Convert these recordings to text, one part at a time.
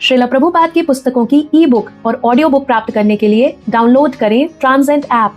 श्रील प्रभुपाद की पुस्तकों की ई बुक और ऑडियो बुक प्राप्त करने के लिए डाउनलोड करें ट्रांसेंड ऐप।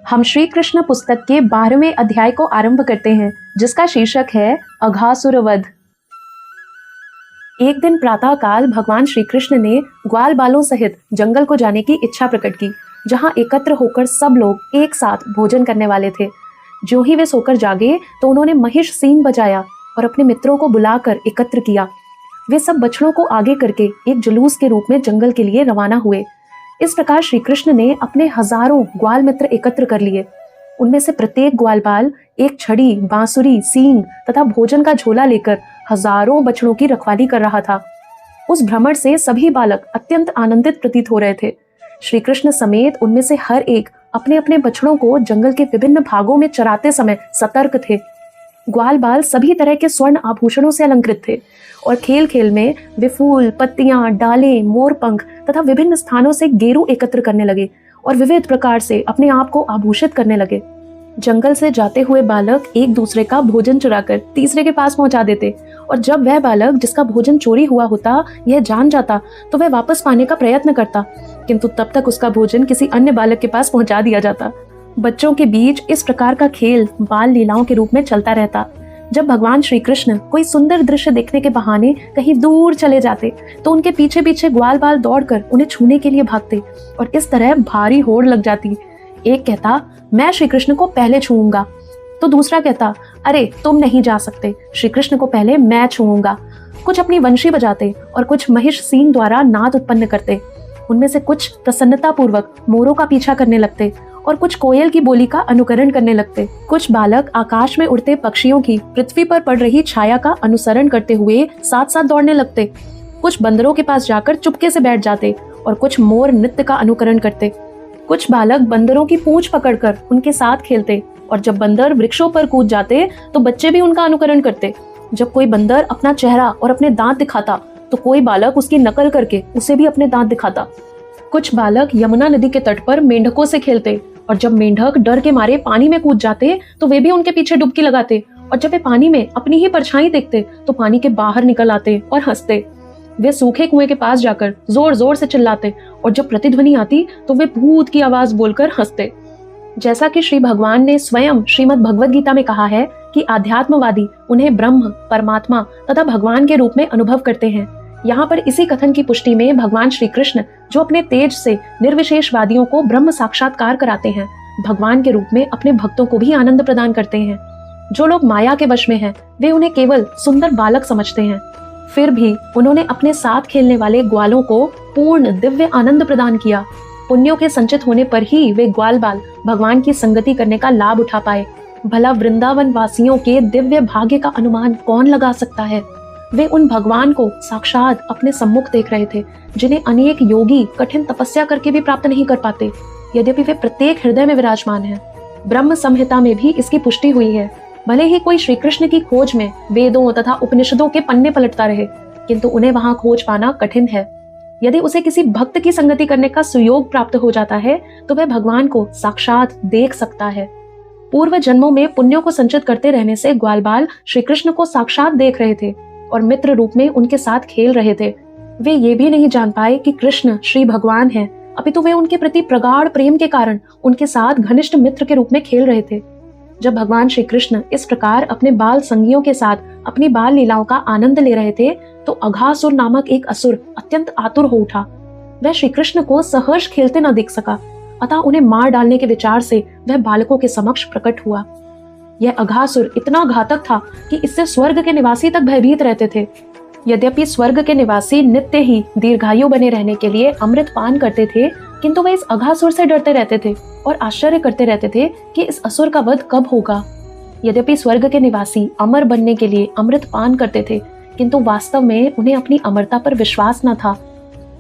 हम श्री कृष्ण पुस्तक के 12वें अध्याय को आरंभ करते हैं, जिसका शीर्षक है अघासुर वध। एक दिन प्रातः काल भगवान श्री कृष्ण ने ग्वाल बालों सहित जंगल को जाने की इच्छा प्रकट की, जहां एकत्र होकर सब लोग एक साथ भोजन करने वाले थे। जो ही वे सोकर जागे तो उन्होंने महिष सींग बजाया और अपने मित्रों को बुलाकर एकत्र किया। वे सब बछड़ों को आगे करके एक जुलूस के रूप में जंगल के लिए रवाना हुए। इस प्रकार श्री कृष्ण ने अपने हजारों ग्वाल मित्र एकत्र कर लिए। उनमें से प्रत्येक ग्वालपाल एक छड़ी, बांसुरी, सींग तथा भोजन का झोला लेकर हजारों बछड़ों की रखवाली कर रहा था। उस भ्रमण से सभी बालक अत्यंत आनंदित प्रतीत हो रहे थे। श्री कृष्ण समेत उनमें से हर एक अपने अपने बछड़ों को जंगल के विभिन्न भागों में चराते समय सतर्क थे। ग्वाल बाल सभी तरह के स्वर्ण आभूषणों से अलंकृत थे और खेल खेल में वे फूल, पत्तियां, डालें, मोरपंख तथा विभिन्न स्थानों से गेरू एकत्र करने लगे और विविध प्रकार से अपने आप को आभूषित करने लगे। जंगल से जाते हुए बालक एक दूसरे का भोजन चुराकर तीसरे के पास पहुंचा देते, और जब वह बालक जिसका भोजन चोरी हुआ होता यह जान जाता तो वह वापस पाने का प्रयत्न करता, किंतु तब तक उसका भोजन किसी अन्य बालक के पास पहुंचा दिया जाता। बच्चों के बीच इस प्रकार का खेल बाल लीलाओं के रूप में चलता रहता। जब भगवान श्री कृष्ण कोई सुंदर दृश्य देखने के बहाने कहीं दूर चले जाते तो उनके पीछे पीछे ग्वाल बाल दौड़कर उन्हें छूने के लिए भागते और इस तरह भारी होड़ लग जाती। एक कहता, मैं श्री कृष्ण को पहले छूऊंगा, तो दूसरा कहता, अरे तुम नहीं जा सकते, श्री कृष्ण को पहले मैं छूऊंगा। कुछ अपनी वंशी बजाते और कुछ महिष सींग द्वारा नाद उत्पन्न करते। उनमें से कुछ प्रसन्नता पूर्वक मोरों का पीछा करने लगते और कुछ कोयल की बोली का अनुकरण करने लगते। कुछ बालक आकाश में उड़ते पक्षियों की पृथ्वी पर पड़ रही छाया का अनुसरण करते हुए साथ साथ दौड़ने लगते। कुछ बंदरों के पास जाकर चुपके से बैठ जाते और कुछ मोर नृत्य का अनुकरण करते। कुछ बालक बंदरों की पूंछ पकड़कर उनके साथ खेलते, और जब बंदर वृक्षों पर कूद जाते तो बच्चे भी उनका अनुकरण करते। जब कोई बंदर अपना चेहरा और अपने दांत दिखाता तो कोई बालक उसकी नकल करके उसे भी अपने दांत दिखाता। कुछ बालक यमुना नदी के तट पर मेंढकों से खेलते, और जब मेंढक डर के मारे पानी में कूद जाते तो वे भी उनके पीछे डुबकी लगाते, और जब वे पानी में अपनी ही परछाई देखते तो पानी के बाहर निकल आते और हंसते। वे सूखे कुएं के पास जाकर जोर जोर से चिल्लाते, और जब प्रतिध्वनि आती तो वे भूत की आवाज बोलकर हंसते। जैसा कि श्री भगवान ने स्वयं श्रीमद् भगवद गीता में कहा है कि आध्यात्मवादी उन्हें ब्रह्म, परमात्मा तथा भगवान के रूप में अनुभव करते हैं। यहाँ पर इसी कथन की पुष्टि में भगवान श्री कृष्ण, जो अपने तेज से निर्विशेषवादियों को ब्रह्म साक्षात्कार कराते हैं, भगवान के रूप में अपने भक्तों को भी आनंद प्रदान करते हैं। जो लोग माया के वश में हैं, वे उन्हें केवल सुंदर बालक समझते हैं, फिर भी उन्होंने अपने साथ खेलने वाले ग्वालों को पूर्ण दिव्य आनंद प्रदान किया। पुण्यों के संचित होने पर ही वे ग्वाल बाल भगवान की संगति करने का लाभ उठा पाए। भला वृंदावन वासियों के दिव्य भाग्य का अनुमान कौन लगा सकता है। वे उन भगवान को साक्षात अपने सम्मुख देख रहे थे, जिन्हें अनेक योगी कठिन तपस्या करके भी प्राप्त नहीं कर पाते, यद्यपि वे प्रत्येक हृदय में विराजमान हैं। ब्रह्म संहिता में भी इसकी पुष्टि हुई है। भले ही कोई श्री कृष्ण की खोज में वेदों तथा उपनिषदों के पन्ने पलटता रहे, किंतु उन्हें वहां खोज पाना कठिन है। यदि उसे किसी भक्त की संगति करने का सुयोग प्राप्त हो जाता है तो वह भगवान को साक्षात देख सकता है। पूर्व जन्मों में पुण्यों को संचित करते रहने से ग्वालबाल श्री कृष्ण को साक्षात देख रहे थे और मित्र रूप में उनके साथ खेल रहे थे। वे ये भी नहीं जान पाए कि कृष्ण श्री भगवान हैं, अपितु वे उनके प्रति प्रगाढ़ प्रेम के कारण उनके साथ घनिष्ठ मित्र के रूप में खेल रहे थे। जब भगवान श्री कृष्ण इस प्रकार अपने बाल संगियों के साथ अपनी बाल लीलाओं का आनंद ले रहे थे तो अघासुर नामक एक असुर अत्यंत आतुर हो उठा। वह श्री कृष्ण को सहर्ष खेलते न देख सका, अतः उन्हें मार डालने के विचार से वह बालकों के समक्ष प्रकट हुआ। यह अघासुर इतना घातक था कि इससे स्वर्ग के निवासी तक भयभीत रहते थे। यद्यपि स्वर्ग के निवासी नित्य ही दीर्घायु बने रहने के लिए अमृत पान करते थे, किंतु वे इस अघासुर से डरते रहते थे और आश्चर्य करते रहते थे कि इस असुर का वध कब होगा। यद्यपि स्वर्ग के निवासी अमर बनने के लिए अमृत पान करते थे, किंतु वास्तव में उन्हें अपनी अमरता पर विश्वास न था।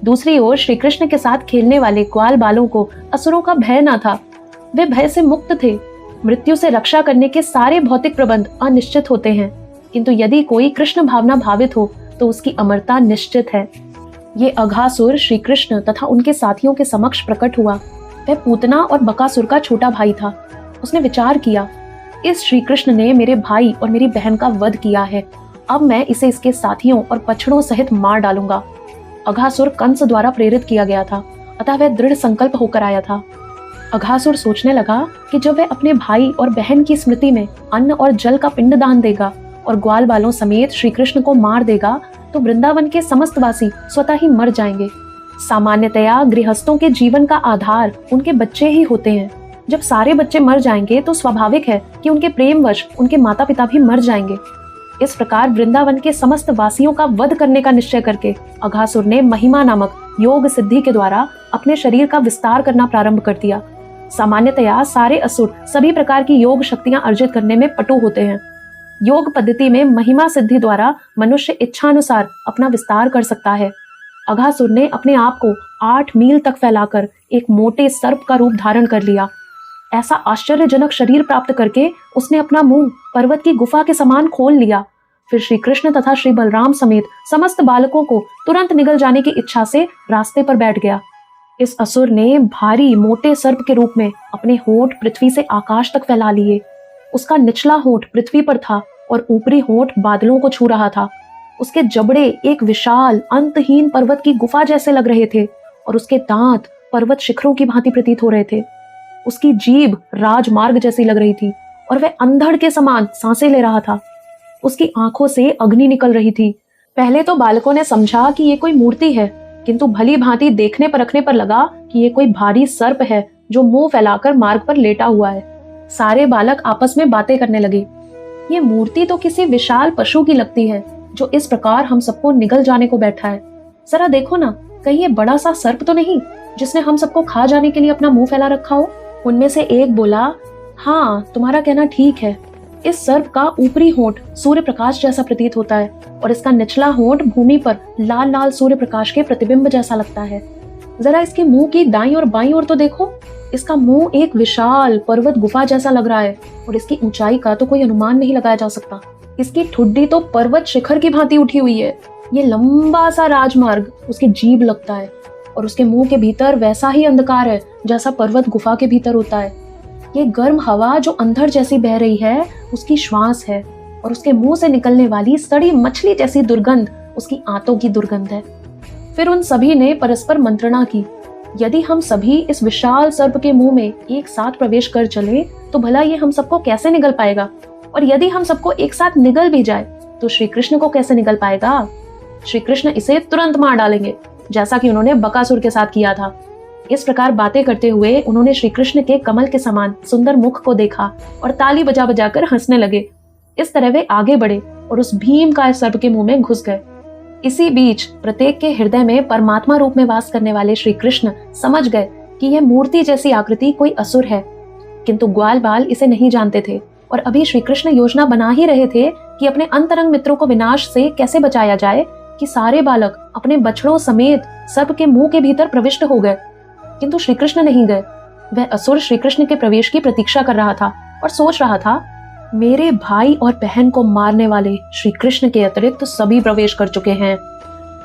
दूसरी ओर श्री कृष्ण के साथ खेलने वाले ग्वाल बालों को असुरों का भय न था। वे भय से मुक्त थे। मृत्यु से रक्षा करने के सारे भौतिक प्रबंध अनिश्चित होते हैं, किंतु यदि कोई कृष्ण भावना भावित हो तो उसकी अमरता निश्चित है। ये अघासुर श्री कृष्ण तथा उनके साथियों के समक्ष प्रकट हुआ। वह पूतना और बकासुर का छोटा भाई था। उसने विचार किया, इस श्री कृष्ण ने मेरे भाई और मेरी बहन का वध किया है, अब मैं इसे इसके साथियों और बछड़ों सहित मार डालूंगा। अघासुर कंस द्वारा प्रेरित किया गया था, अतः वह दृढ़ संकल्प होकर आया था। अघासुर सोचने लगा कि जब वह अपने भाई और बहन की स्मृति में अन्न और जल का पिंडदान देगा और ग्वाल बालों समेत श्री कृष्ण को मार देगा तो वृंदावन के समस्त वासी स्वतः ही मर जाएंगे। सामान्यतया गृहस्थों के जीवन का आधार उनके बच्चे ही होते हैं। जब सारे बच्चे मर जाएंगे तो स्वाभाविक है कि उनके प्रेमवश उनके माता पिता भी मर जाएंगे। इस प्रकार वृंदावन के समस्त वासियों का वध करने का निश्चय करके अघासुर ने महिमा नामक योग सिद्धि के द्वारा अपने शरीर का विस्तार करना प्रारंभ कर दिया। सामान्यतया सारे असुर सभी प्रकार की योग शक्तियां अर्जित करने में पटु होते हैं। योग पद्धति में महिमा सिद्धि द्वारा मनुष्य इच्छानुसार अपना विस्तार कर सकता है। अघासुर ने अपने आप को 8 मील तक फैलाकर एक मोटे सर्प का रूप धारण कर लिया। ऐसा आश्चर्यजनक शरीर प्राप्त करके उसने अपना मुंह पर्वत की गुफा के समान खोल लिया। फिर श्री कृष्ण तथा श्री बलराम समेत समस्त बालकों को तुरंत निगल जाने की इच्छा से रास्ते पर बैठ गया। इस असुर ने भारी मोटे सर्प के रूप में अपने होंठ पृथ्वी से आकाश तक फैला लिए। उसका निचला होंठ पृथ्वी पर था और ऊपरी होंठ बादलों को छू रहा था। उसके जबड़े एक विशाल अंतहीन पर्वत की गुफा जैसे लग रहे थे और उसके दांत पर्वत शिखरों की भांति प्रतीत हो रहे थे। उसकी जीभ राजमार्ग जैसी लग रही थी और वह अंधड़ के समान सांसें ले रहा था। उसकी आंखों से अग्नि निकल रही थी। पहले तो बालकों ने समझा कि ये कोई मूर्ति है, किंतु भली भांति देखने परखने पर लगा कि ये कोई भारी सर्प है जो मुंह फैलाकर मार्ग पर लेटा हुआ है। सारे बालक आपस में बातें करने लगे। ये मूर्ति तो किसी विशाल पशु की लगती है जो इस प्रकार हम सबको निगल जाने को बैठा है। जरा देखो ना, कहीं ये बड़ा सा सर्प तो नहीं जिसने हम सबको खा जाने के लिए अपना मुंह फैला रखा हो। उनमें से एक बोला, हाँ तुम्हारा कहना ठीक है। इस सर्प का ऊपरी होंठ सूर्य प्रकाश जैसा प्रतीत होता है और इसका निचला होंठ भूमि पर लाल लाल सूर्य प्रकाश के प्रतिबिंब जैसा लगता है। जरा इसके मुंह की दाईं और बाईं ओर तो देखो, इसका मुंह एक विशाल पर्वत गुफा जैसा लग रहा है और इसकी ऊंचाई का तो कोई अनुमान नहीं लगाया जा सकता। इसकी ठुड्डी तो पर्वत शिखर की भांति उठी हुई है। ये लंबा सा राजमार्ग उसकी जीभ लगता है और उसके मुंह के भीतर वैसा ही अंधकार है जैसा पर्वत गुफा के भीतर होता है। ये गर्म हवा जो अंधड़ जैसी बह रही है उसकी श्वास है और उसके मुंह से निकलने वाली सड़ी मछली जैसी दुर्गंध उसकी आंतों की दुर्गंध है। फिर उन सभी ने परस्पर मंत्रणा की, यदि हम सभी इस विशाल सर्प के मुंह में एक साथ प्रवेश कर चले तो भला ये हम सबको कैसे निगल पाएगा, और यदि हम सबको एक साथ निगल भी जाए तो श्री कृष्ण को कैसे निगल पाएगा। श्री कृष्ण इसे तुरंत मार डालेंगे, जैसा कि उन्होंने बकासुर के साथ किया था। इस प्रकार बातें करते हुए उन्होंने श्री कृष्ण के कमल के समान सुंदर मुख को देखा और ताली बजा बजा कर हंसने लगे। इस तरह वे आगे बढ़े और उस भीम का सर्प के मुंह में घुस गए। इसी बीच प्रत्येक के हृदय में परमात्मा रूप में वास करने वाले श्री कृष्ण समझ गए कि यह मूर्ति जैसी आकृति कोई असुर है, किंतु ग्वाल बाल इसे नहीं जानते थे और अभी श्री कृष्ण योजना बना ही रहे थे कि अपने अंतरंग मित्रों को विनाश से कैसे बचाया जाए कि सारे बालक अपने बछड़ों समेत सर्प के मुंह के भीतर प्रविष्ट हो गए, किंतु श्री कृष्ण नहीं गए। वह असुर श्री कृष्ण के प्रवेश की प्रतीक्षा कर रहा था और सोच रहा था, मेरे भाई और बहन को मारने वाले श्री कृष्ण के अतिरिक्त सभी प्रवेश कर चुके हैं।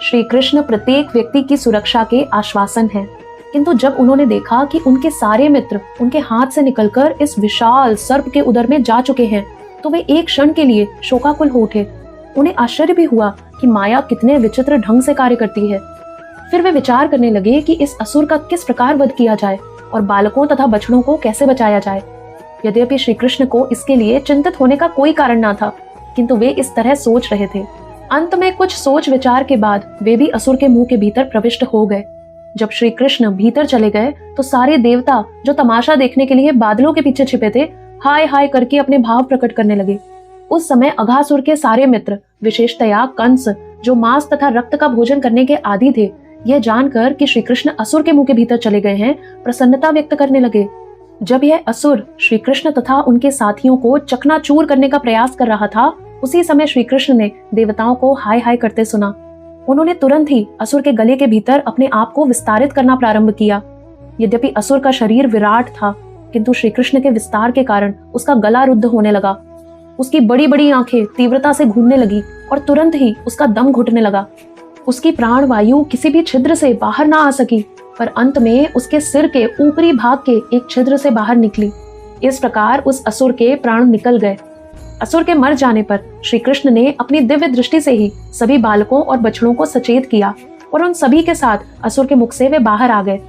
श्री कृष्ण प्रत्येक व्यक्ति की सुरक्षा के आश्वासन हैं, किंतु जब उन्होंने देखा कि उनके सारे मित्र उनके हाथ से निकलकर इस विशाल सर्प के उदर में जा चुके हैं तो वे एक क्षण के लिए शोकाकुल हो उठे। उन्हें आश्चर्य भी हुआ कि माया कितने विचित्र ढंग से कार्य करती है। फिर वे विचार करने लगे कि इस असुर का किस प्रकार वध किया जाए और बालकों तथा बछड़ों को कैसे बचाया जाए। यद्यपि श्री कृष्ण को इसके लिए चिंतित होने का कोई कारण न था, किंतु वे इस तरह सोच रहे थे। अंत में कुछ सोच विचार के बाद वे भी असुर के मुंह के भीतर प्रविष्ट हो गए। जब श्री कृष्ण भीतर चले गए तो सारे देवता जो तमाशा देखने के लिए बादलों के पीछे छिपे थे, हाय हाय करके अपने भाव प्रकट करने लगे। उस समय अघासुर के सारे मित्र, विशेषतया कंस जो मांस तथा रक्त का भोजन करने के आदी थे, यह जानकर कि श्री कृष्ण असुर के मुंह के भीतर चले गए हैं, प्रसन्नता व्यक्त करने लगे। जब यह असुर श्री कृष्ण तथा उनके साथियों को चकनाचूर करने का प्रयास कर रहा था, उसी समय श्री कृष्ण ने देवताओं को हाय हाय करते सुना। उन्होंने तुरंत ही असुर के गले के भीतर अपने आप को विस्तारित करना प्रारंभ किया। यद्यपि असुर का शरीर विराट था, किंतु श्री कृष्ण के विस्तार के कारण उसका गला रुद्ध होने लगा। उसकी बड़ी बड़ी आंखें तीव्रता से घूमने लगी और तुरंत ही उसका दम घुटने लगा। उसकी प्राण वायु किसी भी छिद्र से बाहर ना आ सकी, पर अंत में उसके सिर के ऊपरी भाग के एक छिद्र से बाहर निकली। इस प्रकार उस असुर के प्राण निकल गए। असुर के मर जाने पर श्री कृष्ण ने अपनी दिव्य दृष्टि से ही सभी बालकों और बछड़ों को सचेत किया और उन सभी के साथ असुर के मुख से वे बाहर आ गए।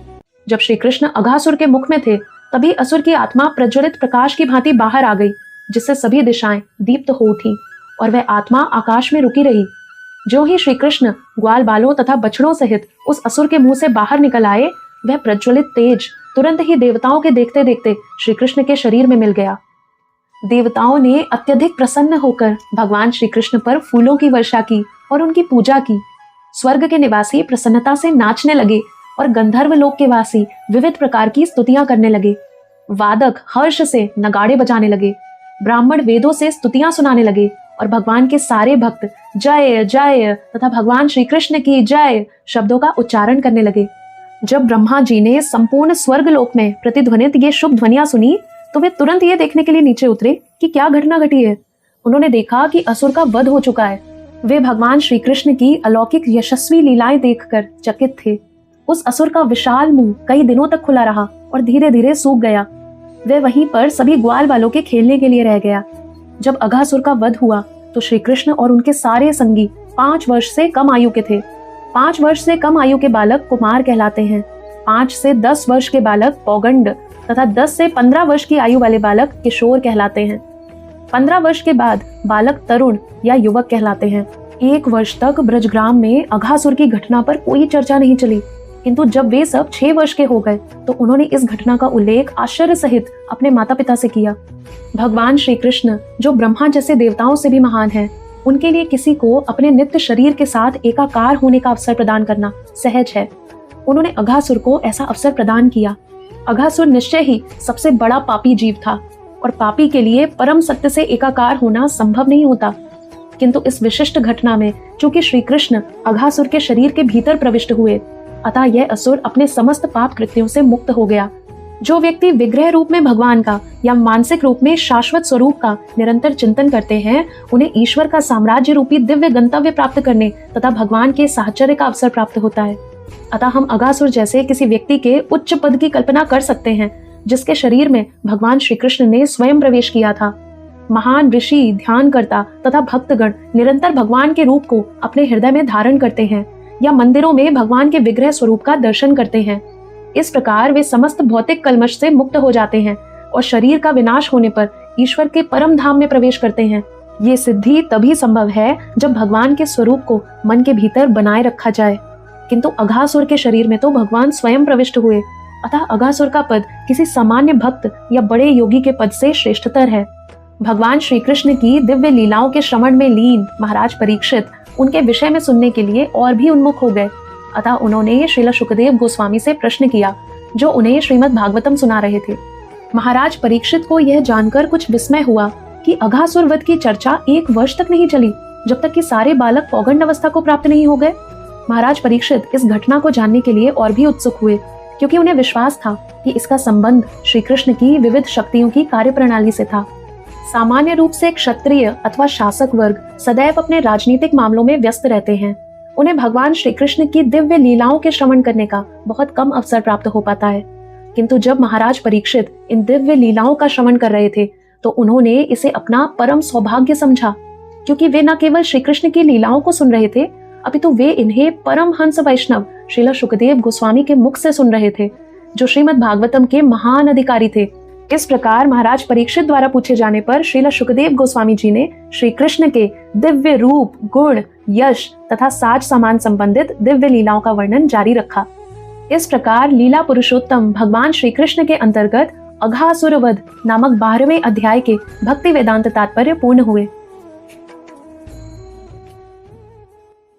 जब श्री कृष्ण अघासुर के मुख में थे, तभी असुर की आत्मा प्रज्वलित प्रकाश की भांति बाहर आ गई, जिससे सभी दिशाएं दीप्त हो उठी और वह आत्मा आकाश में रुकी रही। जो ही श्री कृष्ण ग्वाल बालों तथा बछड़ों सहित उस असुर के मुंह से बाहर निकल आए, वह प्रज्वलित तेज तुरंत ही देवताओं के देखते देखते श्री कृष्ण के शरीर में मिल गया। देवताओं ने अत्यधिक प्रसन्न होकर भगवान श्री कृष्ण पर फूलों की वर्षा की और उनकी पूजा की। स्वर्ग के निवासी प्रसन्नता से नाचने लगे और गंधर्व लोक के वासी विविध प्रकार की स्तुतियां करने लगे। वादक हर्ष से नगाड़े बजाने लगे, ब्राह्मण वेदों से स्तुतियां सुनाने लगे और भगवान के सारे भक्त जय जय तथा भगवान श्री कृष्ण की जय शब्दों का उच्चारण करने लगे। जब ब्रह्मा जी ने संपूर्ण स्वर्ग लोक में प्रतिध्वनित ये शुभ ध्वनियां सुनी, तो वे तुरंत ये देखने के लिए नीचे उतरे कि क्या घटना घटी है। उन्होंने देखा कि असुर का वध हो चुका है। वे भगवान श्री कृष्ण की अलौकिक यशस्वी लीलाएं देखकर चकित थे। उस असुर का विशाल मुंह कई दिनों तक खुला रहा और धीरे धीरे सूख गया। वह वहीं पर सभी ग्वाल बालों के खेलने के लिए रह गया। जब अघासुर का वध हुआ तो श्री कृष्ण और उनके सारे संगी 5 वर्ष से कम आयु के थे। 5 वर्ष से कम आयु के बालक कुमार कहलाते हैं। 5 से 10 वर्ष के बालक पौगंड तथा 10 से 15 वर्ष की आयु वाले बालक किशोर कहलाते हैं। 15 वर्ष के बाद बालक तरुण या युवक कहलाते हैं। 1 वर्ष तक ब्रजग्राम में अघासुर की घटना पर कोई चर्चा नहीं चली, किंतु जब वे सब 6 वर्ष के हो गए तो उन्होंने इस घटना का उल्लेख आश्चर्य सहित अपने माता पिता से किया। भगवान श्री कृष्ण, जो ब्रह्मा जैसे देवताओं से भी महान हैं, उनके लिए किसी को अपने नित्य शरीर के साथ एकाकार होने का अवसर प्रदान करना सहज है। उन्होंने अघासुर को ऐसा अवसर प्रदान किया। अघासुर निश्चय ही सबसे बड़ा पापी जीव था और पापी के लिए परम सत्य से एकाकार होना संभव नहीं होता। किंतु इस विशिष्ट घटना में चूंकि श्री कृष्ण अघासुर के शरीर के भीतर प्रविष्ट हुए, अतः यह असुर अपने समस्त पाप कृत्यों से मुक्त हो गया। जो व्यक्ति विग्रह रूप में भगवान का या मानसिक रूप में शाश्वत स्वरूप का निरंतर चिंतन करते हैं, उन्हें ईश्वर का साम्राज्य रूपी दिव्य गंतव्य प्राप्त करने तथा भगवान के साहचर्य का अवसर प्राप्त होता है। अतः हम अघासुर जैसे किसी व्यक्ति के उच्च पद की कल्पना कर सकते हैं, जिसके शरीर में भगवान श्री कृष्ण ने स्वयं प्रवेश किया था। महान ऋषि, ध्यानकर्ता तथा भक्तगण निरंतर भगवान के रूप को अपने हृदय में धारण करते हैं या मंदिरों में भगवान के विग्रह स्वरूप का दर्शन करते हैं। इस प्रकार वे समस्त भौतिक कल्मश से मुक्त हो जाते हैं और शरीर का विनाश होने पर ईश्वर के परम धाम में प्रवेश करते हैं। ये सिद्धि तभी संभव है जब भगवान के स्वरूप को मन के भीतर बनाए रखा जाए। किंतु अघासुर के शरीर में तो भगवान स्वयं प्रविष्ट हुए, अतः अघासुर का पद किसी सामान्य भक्त या बड़े योगी के पद से श्रेष्ठतर है। भगवान श्री कृष्ण की दिव्य लीलाओं के श्रवण में लीन महाराज परीक्षित उनके विषय में सुनने के लिए और भी उन्मुख हो गए। अतः उन्होंने श्रील शुकदेव गोस्वामी से प्रश्न किया, जो उन्हें श्रीमद् भागवतम सुना रहे थे। महाराज परीक्षित को यह जानकर कुछ विस्मय हुआ कि अघासुर वध की चर्चा 1 वर्ष तक नहीं चली, जब तक कि सारे बालक पौगंड अवस्था को प्राप्त नहीं हो गए। महाराज परीक्षित इस घटना को जानने के लिए और भी उत्सुक हुए, क्योंकि उन्हें विश्वास था कि इसका संबंध श्री कृष्ण की विविध शक्तियों की कार्यप्रणाली से था। सामान्य रूप से क्षत्रिय अथवा शासक वर्ग सदैव अपने राजनीतिक मामलों में व्यस्त रहते हैं। उन्हें भगवान श्री कृष्ण की दिव्य लीलाओं के श्रवण करने का बहुत कम अवसर प्राप्त हो पाता है। किंतु जब महाराज परीक्षित इन दिव्य लीलाओं का श्रवण कर रहे थे, तो उन्होंने इसे अपना परम सौभाग्य समझा, क्योंकि वे न केवल श्री कृष्ण की लीलाओं को सुन रहे थे, अपितु वे इन्हें परम हंस वैष्णव श्रील शुकदेव गोस्वामी के मुख से सुन रहे थे, जो श्रीमद् भागवतम के महान अधिकारी थे। इस प्रकार महाराज परीक्षित द्वारा पूछे जाने पर श्रील शुकदेव गोस्वामी जी ने श्री कृष्ण के दिव्य रूप, गुण, यश तथा साज सामान संबंधित दिव्य लीलाओं का वर्णन जारी रखा। इस प्रकार लीला पुरुषोत्तम भगवान श्री कृष्ण के अंतर्गत अघासुर वध नामक 12वें अध्याय के भक्ति वेदांत तात्पर्य पूर्ण हुए।